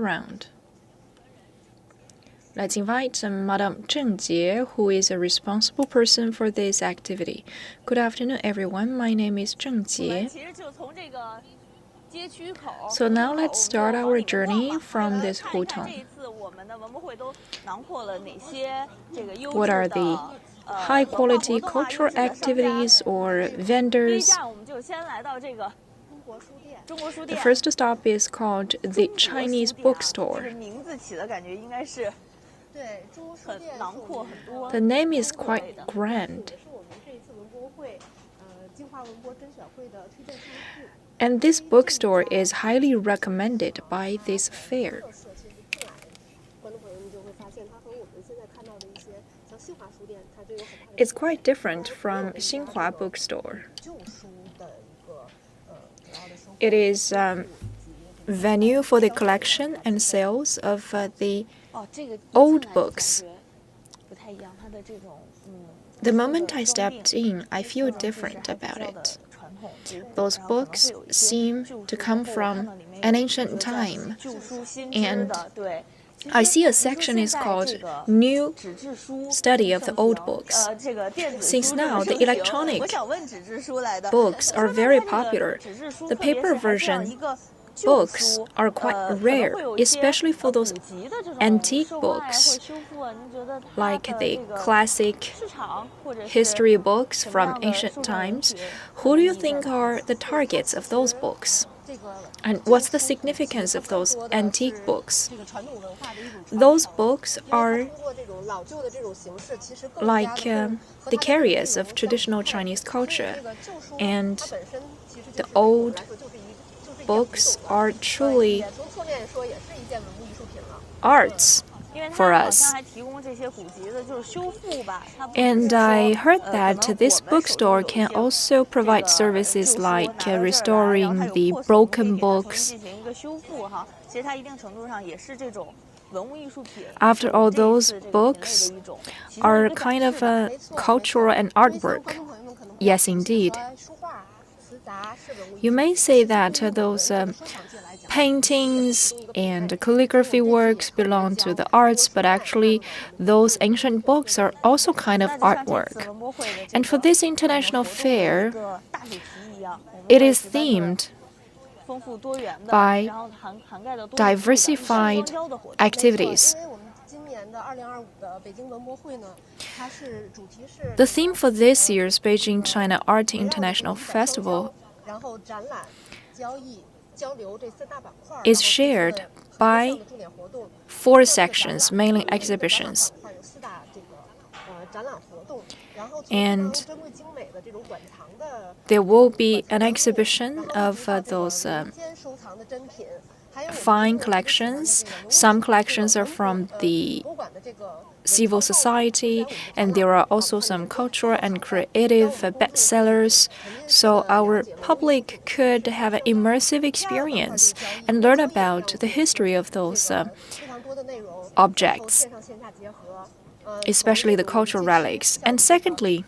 around. Let's invite Madame Zheng Jie, who is a responsible person for this activity. Good afternoon, everyone. My name is Zheng Jie. So now let's start our journey from this hutong. What are the high-quality cultural activities or vendors? The first stop is called the Chinese bookstore. The name is quite grand. And this bookstore is highly recommended by this fair. It's quite different from Xinhua bookstore. It is a venue for the collection and sales of the old books. The moment I stepped in, I feel different about it. Those books seem to come from an ancient time, and I see a section is called New Study of the Old Books. Since now the electronic books are very popular, the paper version books are quite rare, especially for those antique books, like the classic history books from ancient times. Who do you think are the targets of those books? And what's the significance of those antique books? Those books are like the carriers of traditional Chinese culture, and the old books are truly arts for us. And I heard that this bookstore can also provide services like restoring the broken books. After all, those books are kind of a cultural and artwork. Yes, indeed. You may say that those paintings and calligraphy works belong to the arts, but actually those ancient books are also kind of artwork. And for this international fair, it is themed by diversified activities. The theme for this year's Beijing China Art International Festival is shared by 4 sections, mainly exhibitions. And there will be an exhibition of those fine collections. Some collections are from the civil society, and there are also some cultural and creative bestsellers, so our public could have an immersive experience and learn about the history of those objects, especially the cultural relics. And secondly,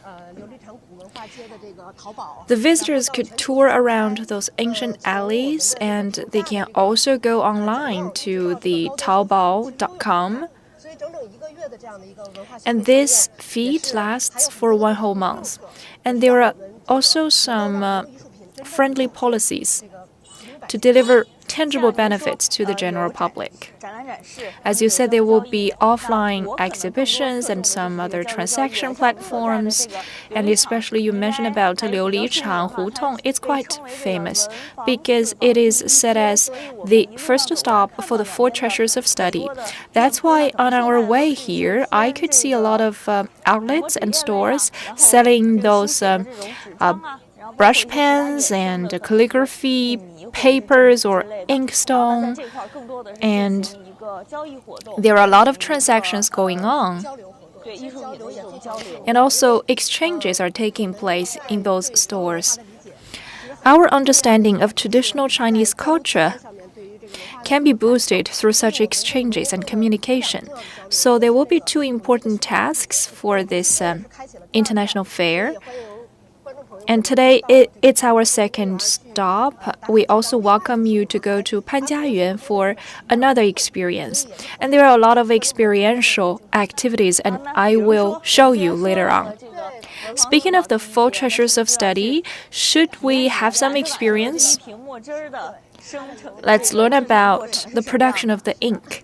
the visitors could tour around those ancient alleys, and they can also go online to the Taobao.com. And this feed lasts for 1 whole month. And there are also some friendly policies to deliver tangible benefits to the general public. As you said, there will be offline exhibitions and some other transaction platforms, and especially you mentioned about Liulichang Cultural. It's quite famous because it is said as the first stop for the 4 treasures of study. That's why on our way here, I could see a lot of outlets and stores selling those brush pens and calligraphy papers or inkstone, and there are a lot of transactions going on. And also exchanges are taking place in those stores. Our understanding of traditional Chinese culture can be boosted through such exchanges and communication. So there will be 2 important tasks for this international fair. And today it's our second stop. We also welcome you to go to Panjiayuan for another experience. And there are a lot of experiential activities, and I will show you later on. Speaking of the four treasures of study, should we have some experience? Let's learn about the production of the ink.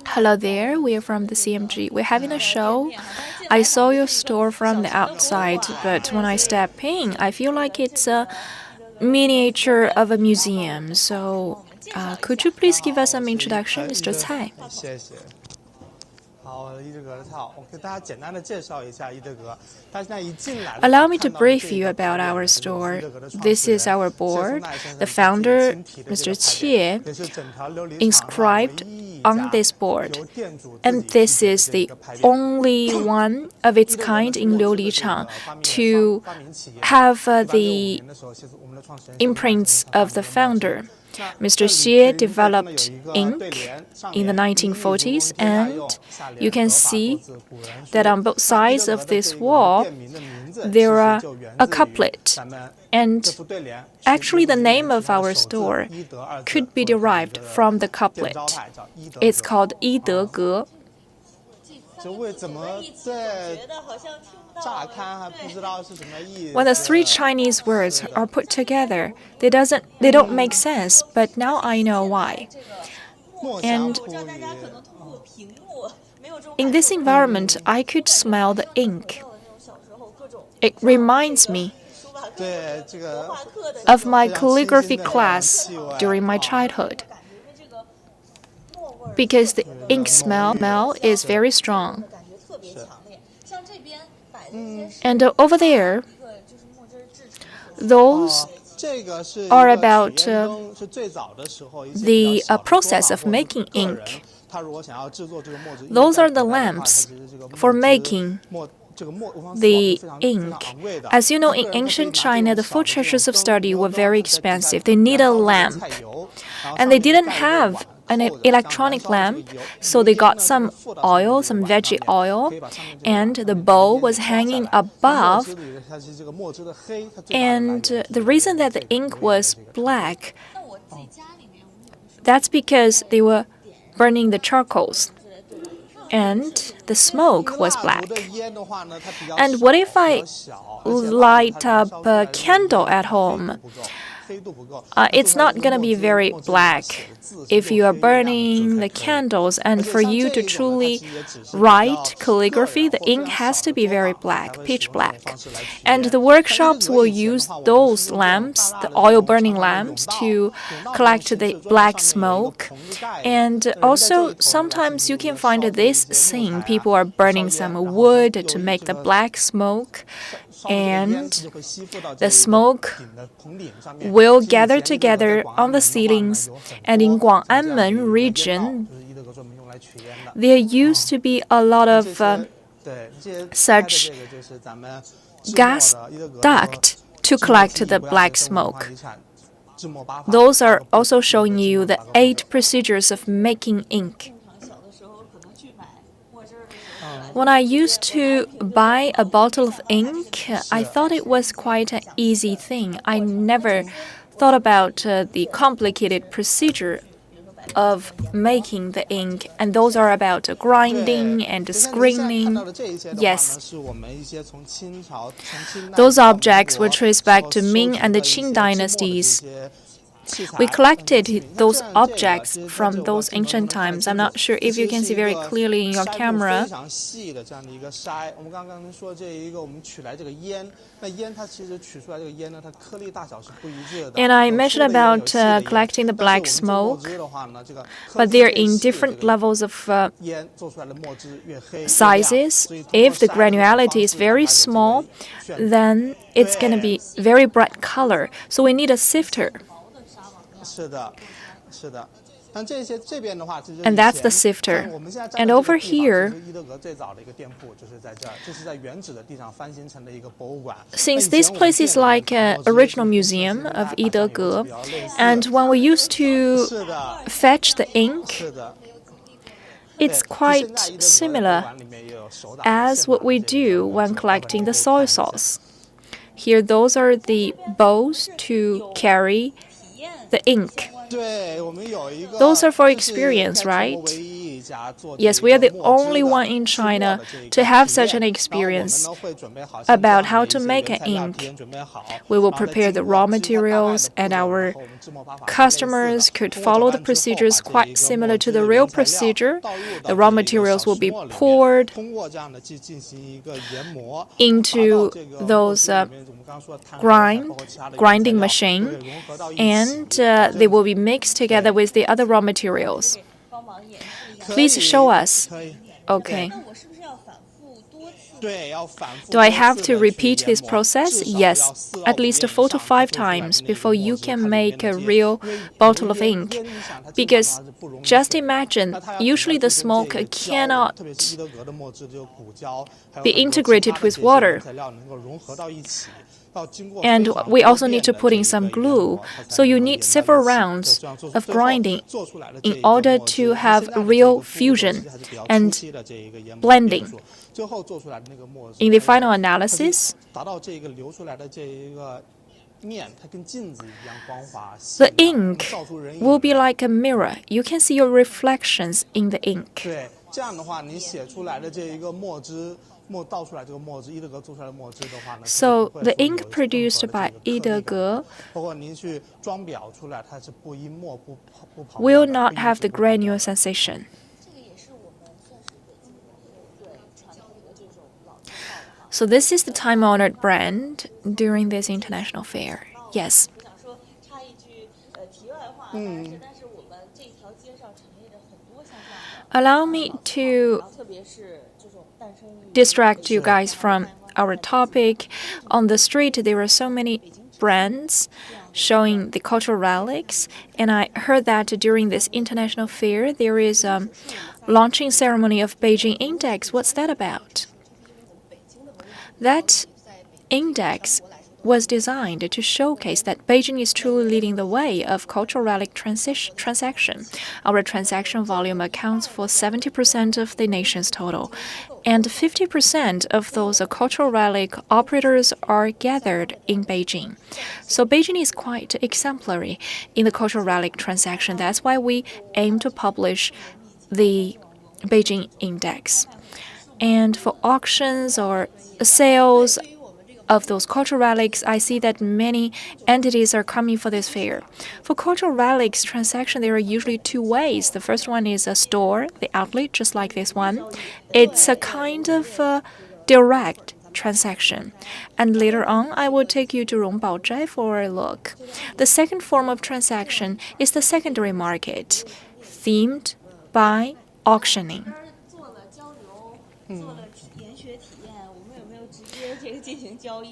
Hello there, we are from the CMG. We're having a show. I saw your store from the outside, but when I step in, I feel like it's a miniature of a museum. So, could you please give us some introduction, Mr. Cai? Allow me to brief you about our store. This is our board. The founder, Mr. Qie, inscribed on this board. And this is the only one of its kind in Liulichang to have the imprints of the founder. Mr. Xie developed ink in the 1940s, and you can see that on both sides of this wall there are a couplet. And actually the name of our store could be derived from the couplet. It's called Yi De Ge. When the three Chinese words are put together, they don't make sense, but now I know why. And in this environment, I could smell the ink. It reminds me of my calligraphy class during my childhood, because the ink smell is very strong. And over there, those are about the process of making ink. Those are the lamps for making the ink. As you know, in ancient China, the four treasures of study were very expensive. They need a lamp. And they didn't have an electronic lamp, so they got some oil, some veggie oil, and the bowl was hanging above. And the reason that the ink was black, that's because they were burning the charcoals, and the smoke was black. And what if I light up a candle at home? It's not going to be very black if you are burning the candles, and for you to truly write calligraphy, the ink has to be very black, pitch black. And the workshops will use those lamps, the oil burning lamps, to collect the black smoke. And also, sometimes you can find this scene. People are burning some wood to make the black smoke, and the smoke will gather together on the ceilings. And in Guang'anmen region, there used to be a lot of such gas duct to collect the black smoke. Those are also showing you the 8 procedures of making ink. When I used to buy a bottle of ink, I thought it was quite an easy thing. I never thought about the complicated procedure of making the ink, and those are about grinding and screening. Yes. Those objects were traced back to Ming and the Qing dynasties. We collected those objects from those ancient times. I'm not sure if you can see very clearly in your camera. And I mentioned about collecting the black smoke, but they're in different levels of sizes. If the granularity is very small, then it's going to be very bright color. So we need a sifter. And that's the sifter. And over here, since this place is like an original museum of Yidege, and when we used to fetch the ink, it's quite similar as what we do when collecting the soy sauce. Here, those are the bowls to carry the ink. Those are for experience, right? Yes, we are the only one in China to have such an experience about how to make an ink. We will prepare the raw materials, and our customers could follow the procedures quite similar to the real procedure. The raw materials will be poured into those grinding machine, and they will be mixed together with the other raw materials. Please show us. Okay. Do I have to repeat this process? Yes, at least 4 to 5 times before you can make a real bottle of ink. Because just imagine, usually the smoke cannot be integrated with water. And we also need to put in some glue. So you need several rounds of grinding in order to have real fusion and blending. In the final analysis, the ink will be like a mirror. You can see your reflections in the ink. So the ink produced by Yidege will not have the granular sensation. So this is the time-honored brand during this international fair. Yes. Allow me to distract you guys from our topic. On the street, there are so many brands showing the cultural relics, and I heard that during this international fair, there is a launching ceremony of Beijing Index. What's that about? That index was designed to showcase that Beijing is truly leading the way of cultural relic transaction. Our transaction volume accounts for 70% of the nation's total, and 50% of those cultural relic operators are gathered in Beijing. So Beijing is quite exemplary in the cultural relic transaction. That's why we aim to publish the Beijing Index. And for auctions or sales of those cultural relics, I see that many entities are coming for this fair. For cultural relics transaction, there are usually 2 ways. The first one is a store, the outlet, just like this one. It's a kind of direct transaction. And later on, I will take you to Rongbaozhai for a look. The second form of transaction is the secondary market, themed by auctioning.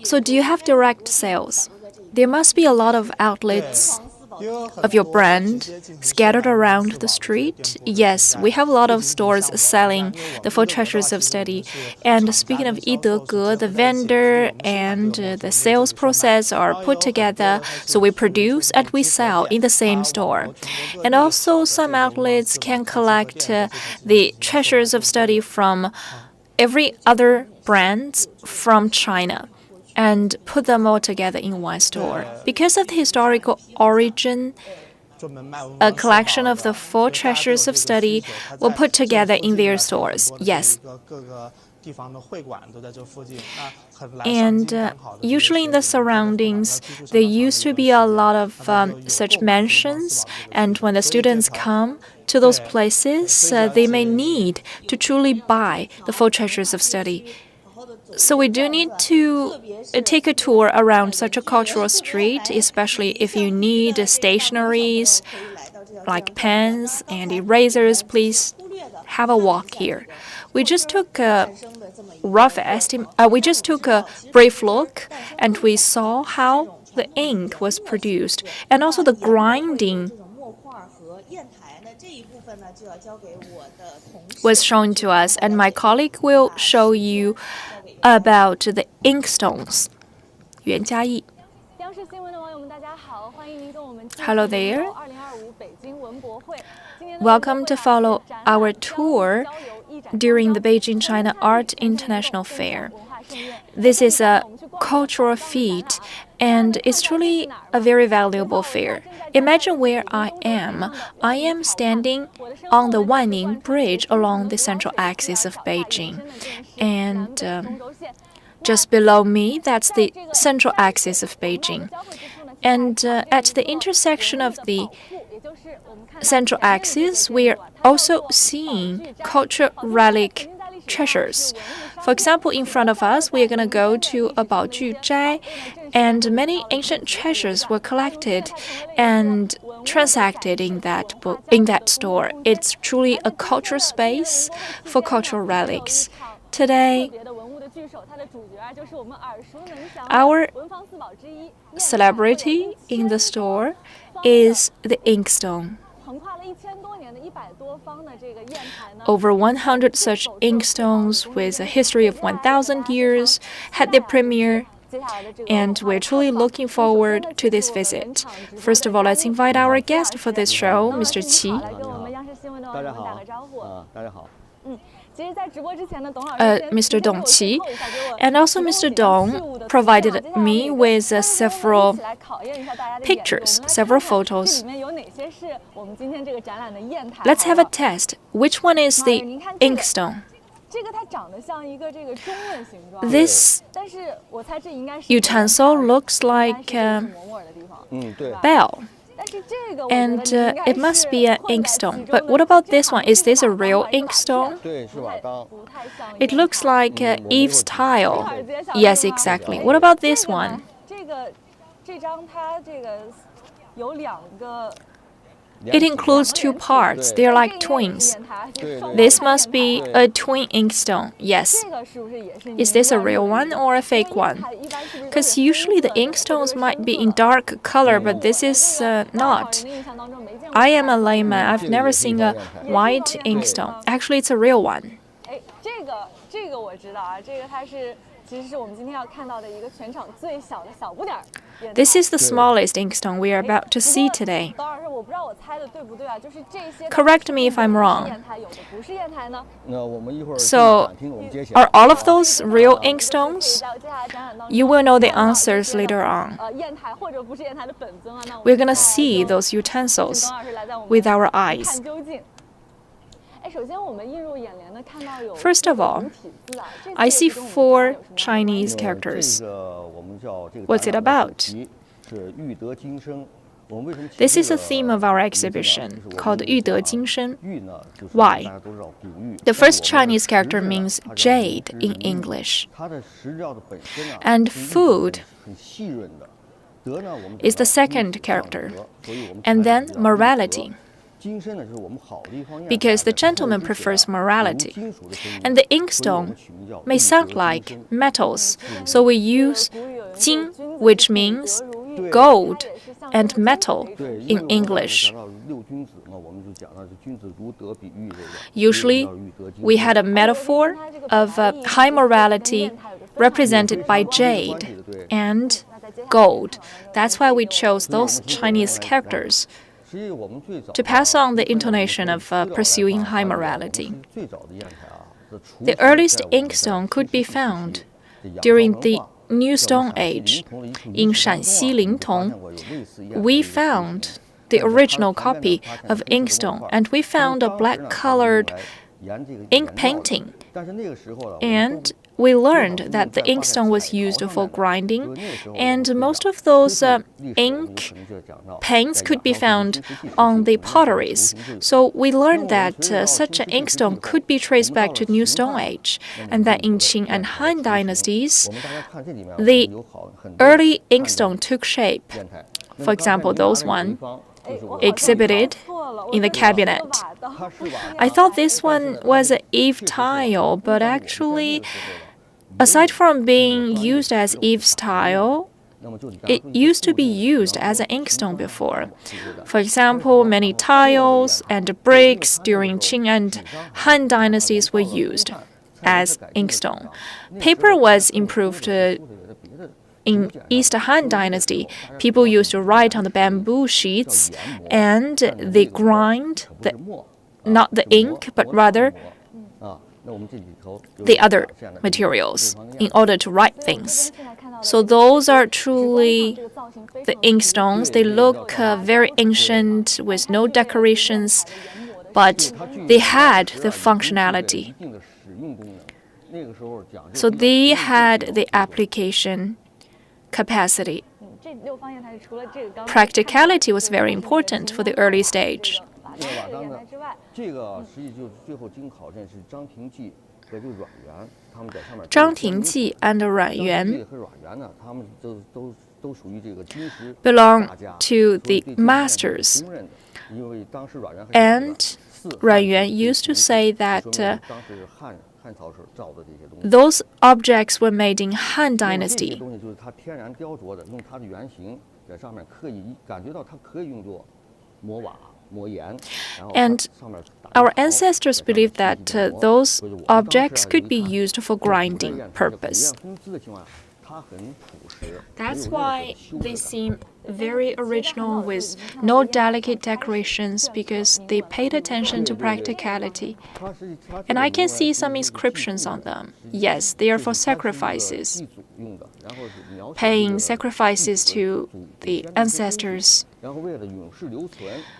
So do you have direct sales? There must be a lot of outlets of your brand scattered around the street. Yes, we have a lot of stores selling the 4 treasures of study. And speaking of Yidege, the vendor and the sales process are put together. So we produce and we sell in the same store. And also some outlets can collect the treasures of study from every other brand from China and put them all together in one store. Because of the historical origin, a collection of the 4 treasures of study were put together in their stores. Yes. And usually in the surroundings, there used to be a lot of such mansions, and when the students come to those places, they may need to truly buy the 4 treasures of study. So we do need to take a tour around such a cultural street, especially if you need stationeries like pens and erasers. Please have a walk here. We just took a brief look, and we saw how the ink was produced and also the grinding was shown to us, and my colleague will show you about the inkstones. 袁嘉译. Hello there. Welcome to follow our tour during the Beijing China Art International Fair. This is a cultural feat, and it's truly a very valuable fair. Imagine where I am. I am standing on the Wanning Bridge along the central axis of Beijing. And just below me, that's the central axis of Beijing. And at the intersection of the central axis, we are also seeing cultural relic treasures. For example, in front of us, we are going to go to a Baoju Zhai, and many ancient treasures were collected and transacted in that store. It's truly a cultural space for cultural relics. Today, our celebrity in the store is the inkstone. Over 100 such inkstones with a history of 1,000 years had their premiere, and we're truly looking forward to this visit. First of all, let's invite our guest for this show, Mr. Qi. Mr. Dong Qi, and also Mr. Dong provided me with several pictures, several photos. Let's have a test. Which one is the inkstone? This utensil looks like a bell. And it must be an inkstone. But what about this one? Is this a real inkstone? It looks like Eve's tile. Yes, exactly. What about this one? It includes two parts. They're like twins. This must be a twin inkstone. Yes. Is this a real one or a fake one? Because usually the inkstones might be in dark color, but this is not. I am a layman. I've never seen a white inkstone. Actually, it's a real one. This is the smallest inkstone we are about to see today. Correct me if I'm wrong. So, are all of those real inkstones? You will know the answers later on. We're going to see those utensils with our eyes. First of all, I see 4 Chinese characters. What's it about? This is the theme of our exhibition, called 玉德精深. Why? The first Chinese character means jade in English. And food is the second character. And then morality. Because the gentleman prefers morality. And the inkstone may sound like metals, so we use jing, which means gold and metal in English. Usually, we had a metaphor of high morality represented by jade and gold. That's why we chose those Chinese characters to pass on the intonation of pursuing high morality. The earliest inkstone could be found during the New Stone Age. In Shanxi Lingtong, we found the original copy of inkstone, and we found a black-colored ink painting. And we learned that the inkstone was used for grinding, and most of those ink paints could be found on the potteries. So we learned that such an inkstone could be traced back to New Stone Age, and that in Qing and Han dynasties, the early inkstone took shape. For example, those one exhibited in the cabinet. I thought this one was an Eve tile, but actually, aside from being used as Eve's tile, It used to be used as an inkstone before. For example, many tiles and bricks during Qing and Han dynasties were used as inkstone. Paper was improved in East Han Dynasty. People used to write on the bamboo sheets, and they grind not the ink, but rather the other materials in order to write things. So those are truly the inkstones. They look very ancient with no decorations, but they had the functionality. So they had the application capacity. Practicality was very important for the early stage. Zhang Tingji and Ruan Yuan belong to the masters. And Ruan Yuan used to say that those objects were made in Han Dynasty. And our ancestors believed that those objects could be used for grinding purpose. That's why they seem very original with no delicate decorations, because they paid attention to practicality. And I can see some inscriptions on them. Yes, they are for sacrifices, paying sacrifices to the ancestors.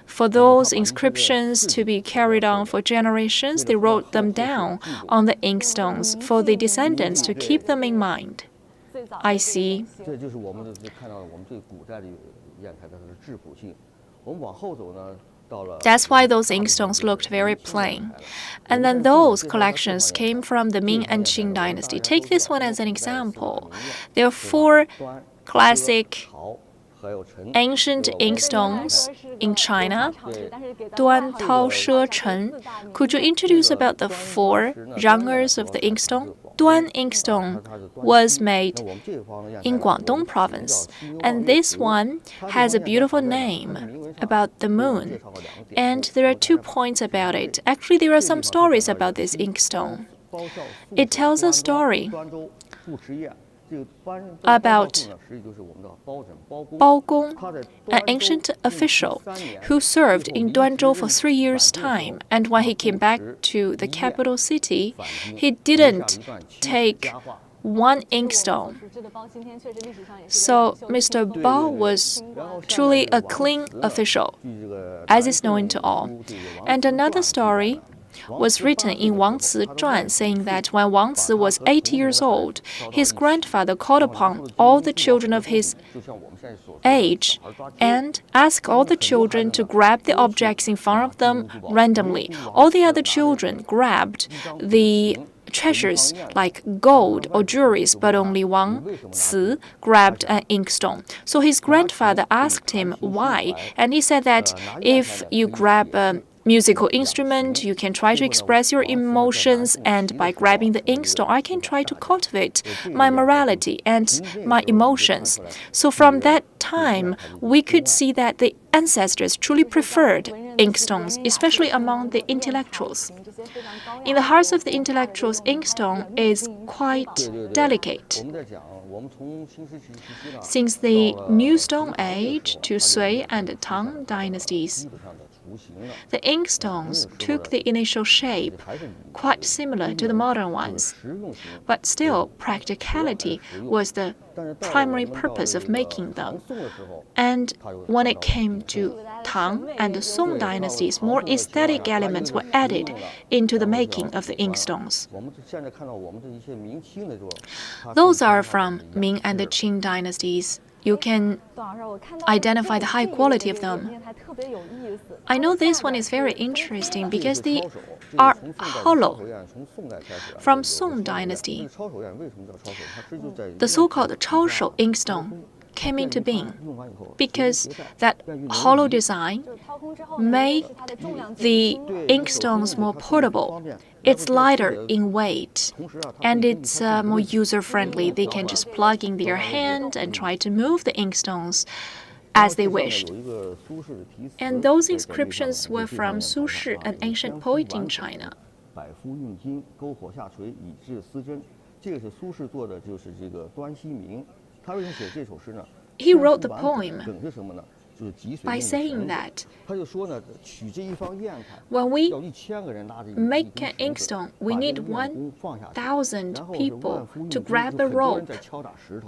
For those inscriptions to be carried on for generations, they wrote them down on the inkstones for the descendants to keep them in mind. I see. That's why those inkstones looked very plain. And then those collections came from the Ming and Qing dynasty. Take this one as an example. There are 4 classic ancient inkstones in China. Duan, Tao, She, Chen. Could you introduce about the 4 genres of the inkstone? Duan inkstone was made in Guangdong province, and this one has a beautiful name about the moon. And there are 2 points about it. Actually, there are some stories about this inkstone. It tells a story about Bao Gong, an ancient official who served in Duanzhou for 3 years' time. And when he came back to the capital city, he didn't take 1 inkstone. So Mr. Bao was truly a clean official, as is known to all. And another story was written in Wang Ci Zhuan, saying that when Wang Ci was 8 years old, his grandfather called upon all the children of his age and asked all the children to grab the objects in front of them randomly. All the other children grabbed the treasures like gold or jewelries, but only Wang Ci grabbed an inkstone. So his grandfather asked him why, and he said that if you grab a musical instrument, you can try to express your emotions, and by grabbing the inkstone, I can try to cultivate my morality and my emotions. So from that time, we could see that the ancestors truly preferred inkstones, especially among the intellectuals. In the hearts of the intellectuals, inkstone is quite delicate. Since the New Stone Age to Sui and Tang dynasties, the inkstones took the initial shape quite similar to the modern ones, but still practicality was the primary purpose of making them. And when it came to Tang and the Song dynasties, more aesthetic elements were added into the making of the inkstones. Those are from Ming and the Qing dynasties. You can identify the high quality of them. I know this one is very interesting because they are hollow from Song dynasty. The so-called Chaoshou inkstone came into being because that hollow design made the inkstones more portable. It's lighter in weight and it's more user-friendly. They can just plug in their hand and try to move the inkstones as they wished. And those inscriptions were from Su Shi, an ancient poet in China. He wrote the poem by saying that when we make an inkstone, we need 1,000 people to grab the rope,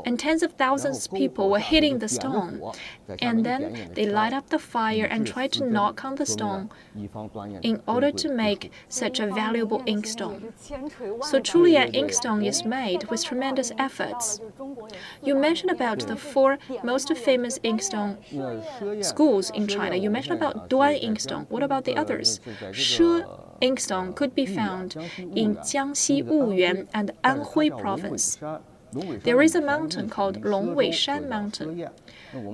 and tens of thousands of people were hitting the stone, and then they light up the fire and try to knock on the stone in order to make such a valuable inkstone. So truly an inkstone is made with tremendous efforts. You mentioned about the 4 most famous inkstone schools in China. You mentioned about Duan inkstone. What about the others? She inkstone could be found in Jiangxi Wuyuan and Anhui province. There is a mountain called Longweishan Mountain.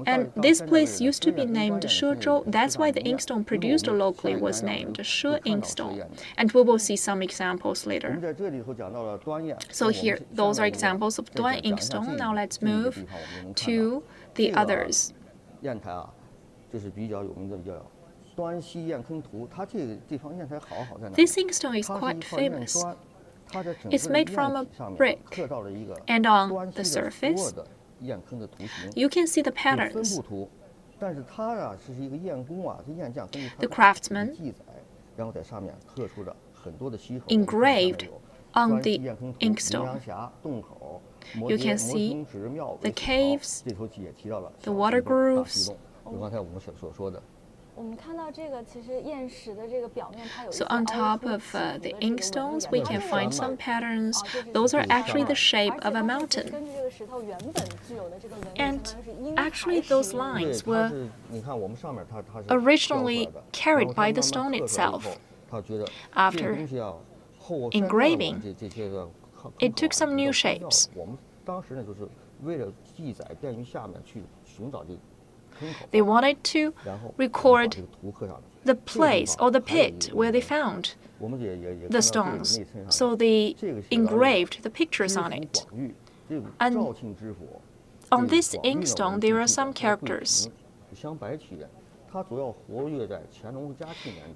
And this place used to be named Shezhou. That's why the inkstone produced locally was named She inkstone. And we will see some examples later. So here, those are examples of Duan inkstone. Now let's move to the others. This inkstone is quite famous. It's made from a brick, and on the surface, you can see the patterns. The craftsman engraved on the inkstone. You can see the caves, the water grooves. So on top of the inkstones, we can find some patterns. Those are actually the shape of a mountain. And actually those lines were originally carried by the stone itself. After engraving, it took some new shapes. They wanted to record the place or the pit where they found the stones, so they engraved the pictures on it. And on this inkstone, there are some characters.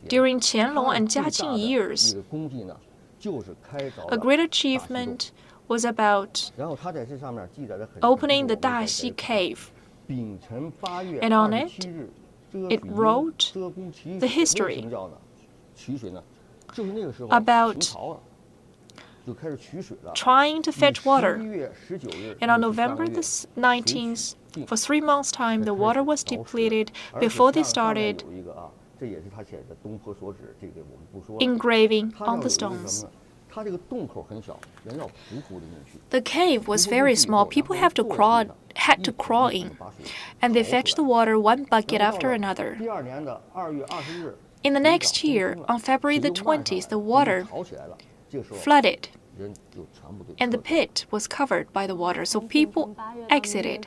During Qianlong and Jiaqing years, a great achievement was about opening the Daxi cave. And on it, it wrote the history about trying to fetch water. And on November the 19th, for 3 months' time, the water was depleted before they started engraving on the stones. The cave was very small. People had to crawl in, and they fetched the water 1 bucket after another. In the next year, on February the 20th, the water flooded, and the pit was covered by the water, so people exited.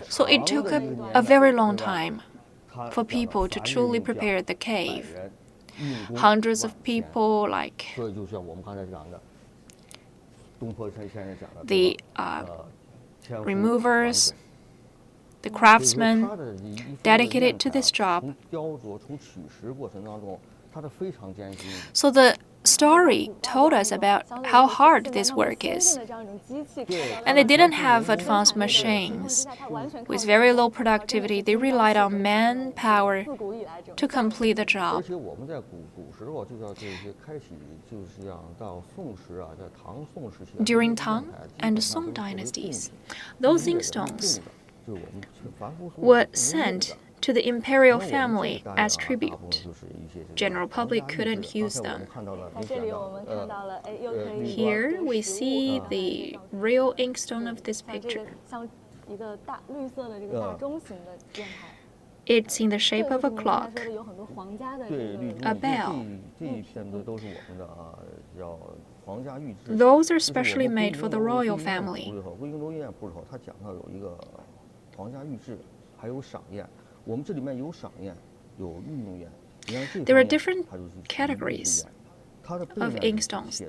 So it took a very long time for people to truly prepare the cave. Hundreds of people, like the removers, the craftsmen, dedicated to this job. So the story told us about how hard this work is. And they didn't have advanced machines. With very low productivity, they relied on manpower to complete the job. During Tang and Song dynasties, those inkstones were sent to the imperial family as tribute. General public couldn't use them. Here we see the real inkstone of this picture. It's in the shape of a clock, a bell, Those are specially made for the royal family. There are different categories of inkstones.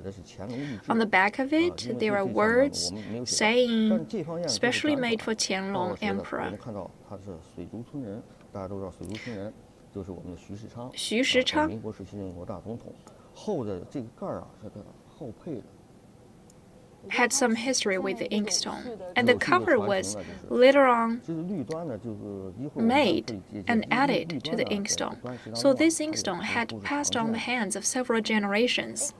On the back of it, there are words saying specially made for Qianlong Emperor. Xu Shichang had some history with the inkstone, and the cover was later on made and added to the inkstone. So this inkstone had passed on the hands of several generations.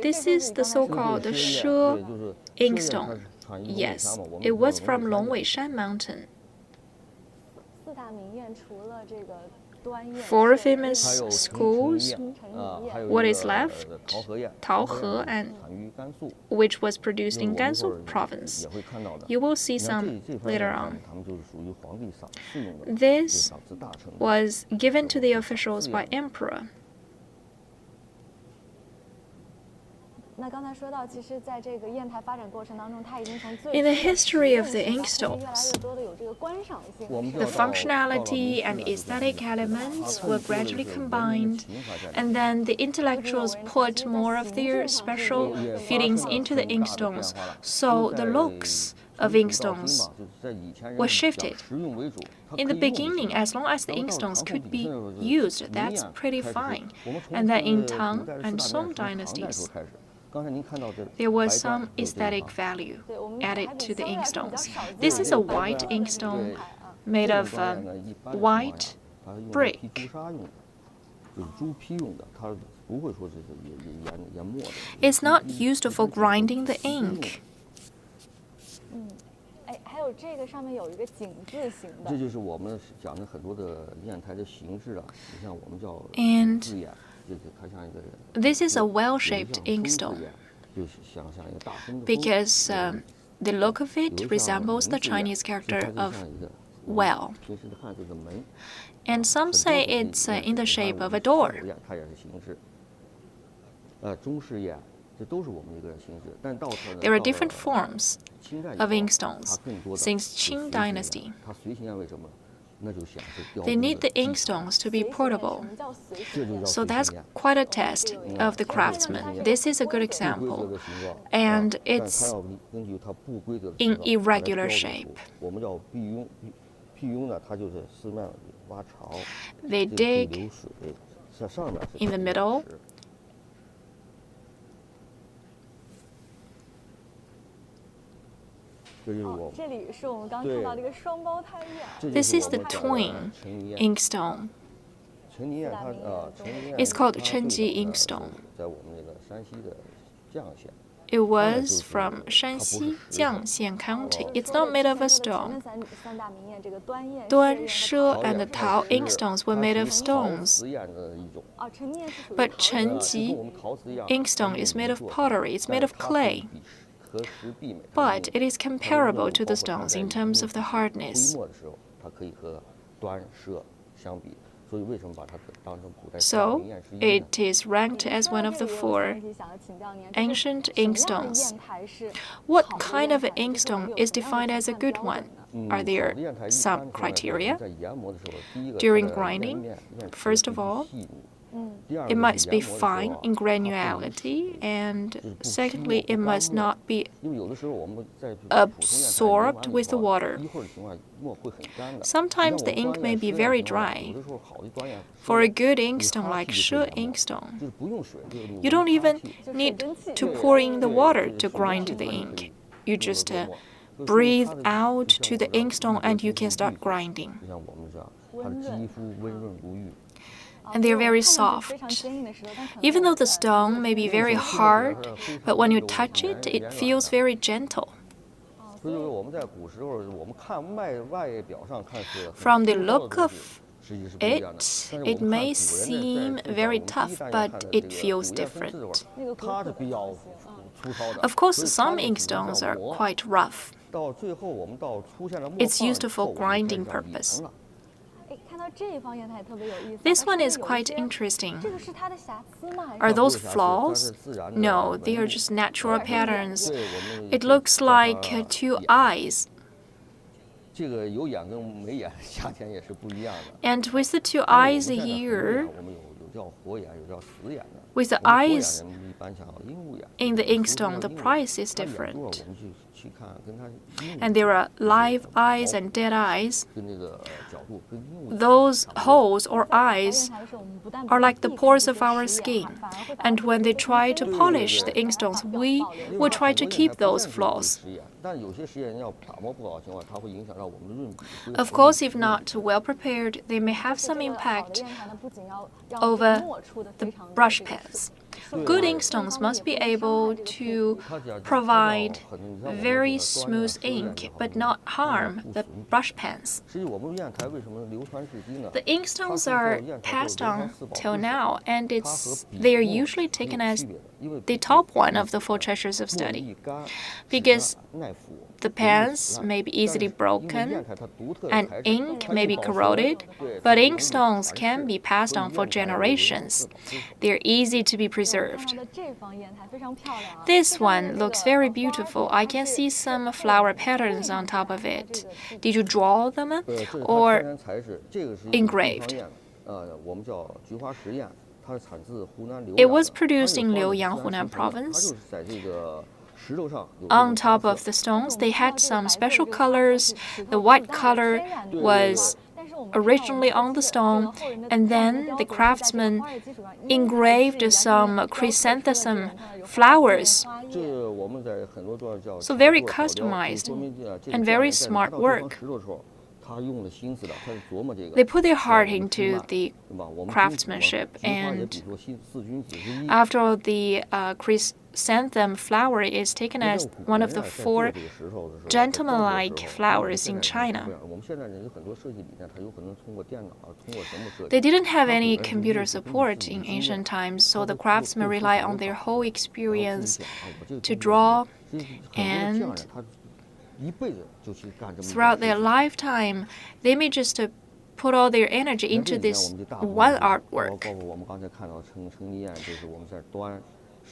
This is the so-called She inkstone. Yes, it was from Longweishan Mountain. 4 famous schools, what is left, Taohe, and which was produced in Gansu province. You will see some later on. This was given to the officials by emperor. In the history of the inkstones, the functionality and aesthetic elements were gradually combined, and then the intellectuals put more of their special feelings into the inkstones, so the looks of inkstones were shifted. In the beginning, as long as the inkstones could be used, that's pretty fine. And then in Tang and Song dynasties, there was some aesthetic value added to the inkstones. This is a white inkstone made of white brick. It's not used for grinding the ink. And this is a well-shaped inkstone because the look of it resembles the Chinese character of well. And some say it's in the shape of a door. There are different forms of inkstones since Qing dynasty. They need the inkstones to be portable. So that's quite a test of the craftsman. This is a good example. And it's in irregular shape. They dig in the middle. This is the twin inkstone. It's called trendy inkstone. It was from Shanxi, Jiangxian County. It's not made of a stone. Duan, She, and the Tao inkstones were made of stones. But Chenji inkstone is made of pottery. It's made of clay. But it is comparable to the stones in terms of the hardness. So, it is ranked as one of the 4 ancient inkstones. What kind of an inkstone is defined as a good one? Are there some criteria? During grinding, first of all, it must be fine in granularity, and secondly, it must not be absorbed with the water. Sometimes the ink may be very dry. For a good inkstone like She inkstone, you don't even need to pour in the water to grind the ink. You just breathe out to the inkstone and you can start grinding. And they're very soft. Even though the stone may be very hard, but when you touch it, it feels very gentle. From the look of it, it may seem very tough, but it feels different. Of course, some inkstones are quite rough. It's used for grinding purpose. This one is quite interesting. Are those flaws? No, they are just natural patterns. It looks like two eyes. And with the two eyes here, with the eyes in the inkstone, the price is different. And there are live eyes and dead eyes. Those holes or eyes are like the pores of our skin. And when they try to polish the inkstones, we will try to keep those flaws. Of course, if not well prepared, they may have some impact over the brush pens. Good inkstones must be able to provide very smooth ink, but not harm the brush pens. The inkstones are passed on till now, and they are usually taken as the top one of the four treasures of study, because the pens may be easily broken and ink may be corroded, but inkstones can be passed on for generations. They're easy to be preserved. This one looks very beautiful. I can see some flower patterns on top of it. Did you draw them or engraved? It was produced in Liulichang, Hunan province. On top of the stones, they had some special colors. The white color was originally on the stone, and then the craftsman engraved some chrysanthemum flowers. So very customized and very smart work. They put their heart into the craftsmanship, and after all, the chrysanthemum flower is taken as one of the four gentleman-like flowers in China. They didn't have any computer support in ancient times, so the craftsmen rely on their whole experience to draw, and throughout their lifetime, they may just put all their energy into this one artwork.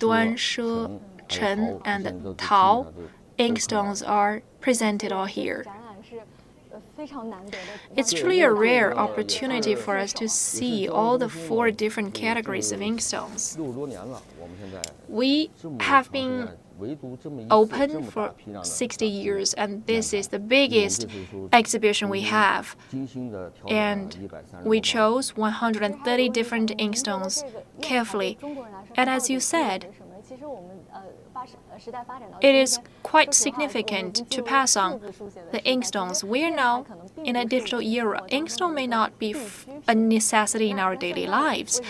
Duan, She, Chen, and Tao inkstones are presented all here. It's truly a rare opportunity for us to see all the four different categories of inkstones. We have been open for 60 years, and this is the biggest exhibition we have. And we chose 130 different inkstones carefully. And as you said, it is quite significant to pass on the inkstones. We are now in a digital era. Inkstone may not be a necessity in our daily lives.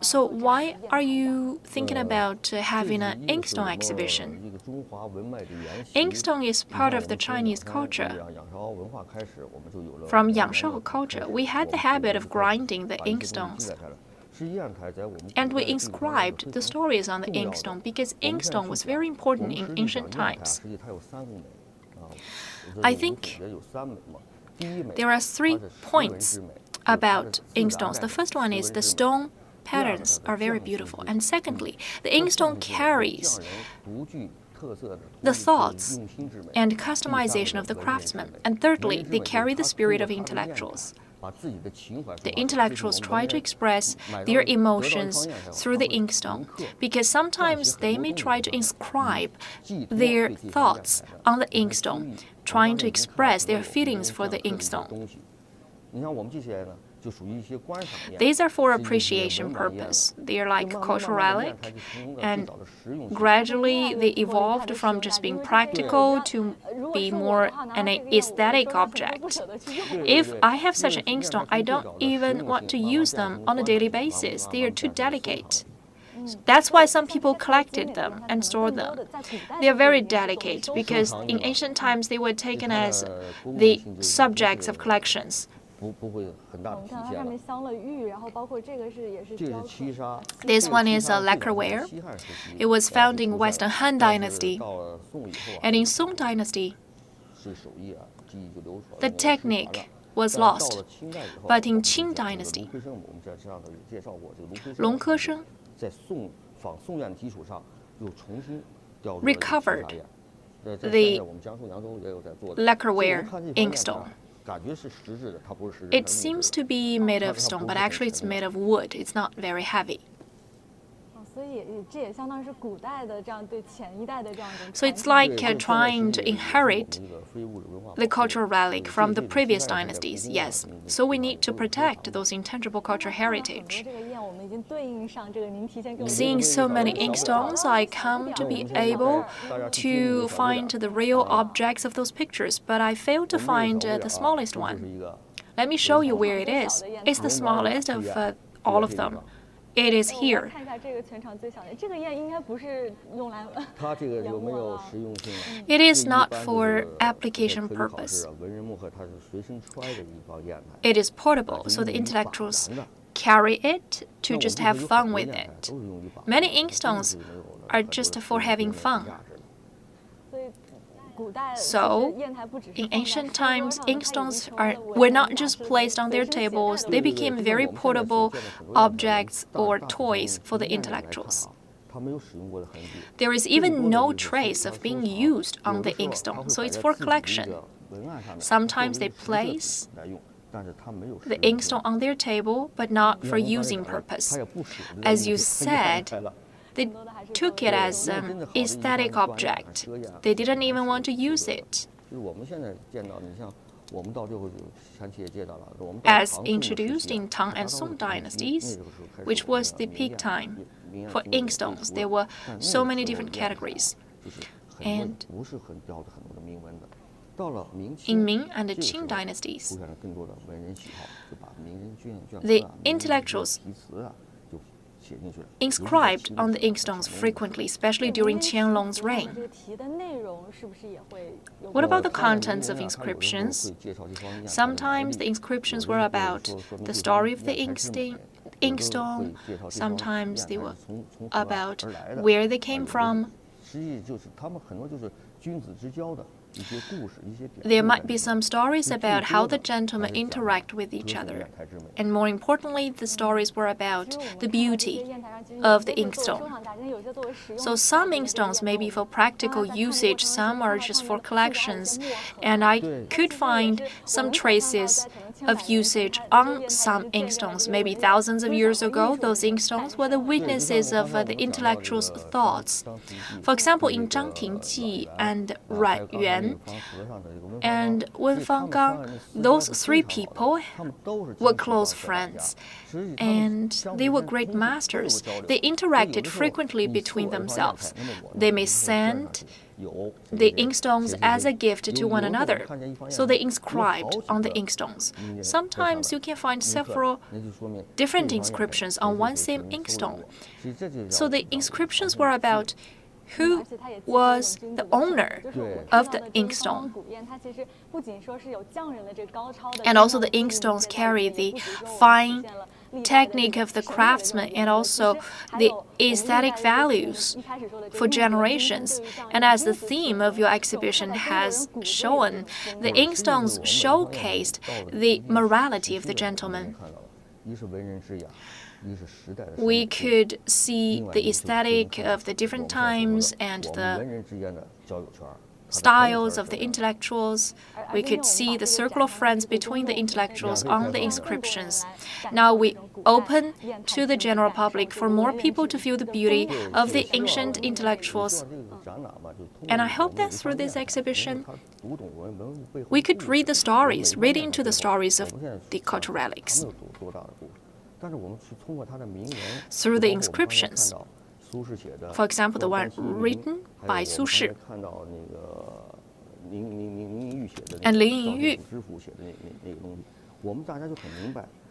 So why are you thinking about having an inkstone exhibition? Inkstone is part of the Chinese culture. From Yangshao culture, we had the habit of grinding the inkstones. And we inscribed the stories on the inkstone because inkstone was very important in ancient times. I think there are 3 points about inkstones. The first one is the stone patterns are very beautiful. And secondly, the inkstone carries the thoughts and customization of the craftsman. And thirdly, they carry the spirit of intellectuals. The intellectuals try to express their emotions through the inkstone, because sometimes they may try to inscribe their thoughts on the inkstone, trying to express their feelings for the inkstone. These are for appreciation purpose. They are like cultural relic, and gradually they evolved from just being practical to be more an aesthetic object. If I have such an inkstone, I don't even want to use them on a daily basis. They are too delicate. That's why some people collected them and stored them. They are very delicate because in ancient times they were taken as the subjects of collections. This one is a lacquerware. It was found in Western Han Dynasty. And in Song Dynasty, the technique was lost. But in Qing Dynasty, 龙科生 recovered the lacquerware inkstone. It seems to be made of stone, but actually it's made of wood. It's not very heavy. So it's like trying to inherit the cultural relic from the previous dynasties, yes. So we need to protect those intangible cultural heritage. Seeing so many inkstones, I come to be able to find the real objects of those pictures, but I failed to find the smallest one. Let me show you where it is. It's the smallest of all of them. It is here. It is not for application purpose. It is portable, so the intellectuals carry it to just have fun with it. Many inkstones are just for having fun. So, in ancient times, inkstones were not just placed on their tables, they became very portable objects or toys for the intellectuals. There is even no trace of being used on the inkstone, so it's for collection. Sometimes they place the inkstone on their table, but not for using purpose. As you said, they took it as an aesthetic object. They didn't even want to use it. As introduced in Tang and Song dynasties, which was the peak time for inkstones, there were so many different categories. And in Ming and the Qing dynasties, the intellectuals inscribed on the inkstones frequently, especially during Qianlong's reign. What about the contents of inscriptions? Sometimes the inscriptions were about the story of the inkstone. Sometimes they were about where they came from. There might be some stories about how the gentlemen interact with each other. And more importantly, the stories were about the beauty of the inkstone. So some inkstones may be for practical usage, some are just for collections. And I could find some traces of usage on some inkstones. Maybe thousands of years ago, those inkstones were the witnesses of the intellectuals' thoughts. For example, in Zhang Tingji and Ruan Yuan and Wen Fanggang, those three people were close friends, and they were great masters. They interacted frequently between themselves. They may send the inkstones as a gift to one another, so they inscribed on the inkstones. Sometimes you can find several different inscriptions on one same inkstone. So the inscriptions were about who was the owner of the inkstone. And also the inkstones carry the fine technique of the craftsman and also the aesthetic values for generations. And as the theme of your exhibition has shown, the inkstones showcased the morality of the gentleman. We could see the aesthetic of the different times and the styles of the intellectuals. We could see the circle of friends between the intellectuals on the inscriptions. Now we open to the general public for more people to feel the beauty of the ancient intellectuals. And I hope that through this exhibition, we could read into the stories of the cultural relics. Through the inscriptions. For example, the one written by Su Shi and Lin Yingyu,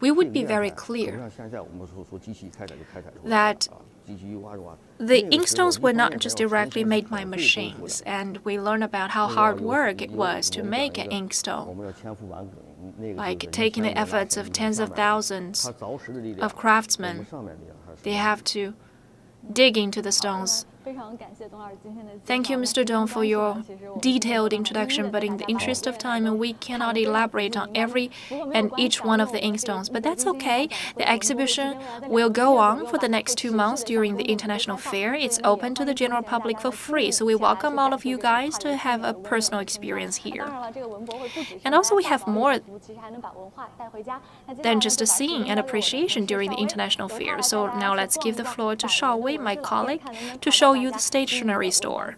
we would be very clear that the inkstones were not just directly made by machines, and we learn about how hard work it was to make an inkstone, like taking the efforts of tens of thousands of craftsmen. They have to dig into the stones Thank you, Mr. Dong, for your detailed introduction, but in the interest of time, we cannot elaborate on every and each one of the inkstones, but that's okay. The exhibition will go on for the next 2 months during the international fair. It's open to the general public for free, so we welcome all of you guys to have a personal experience here. And also, we have more than just a seeing and appreciation during the international fair. So now let's give the floor to Shaowei, my colleague, to show you the stationery store.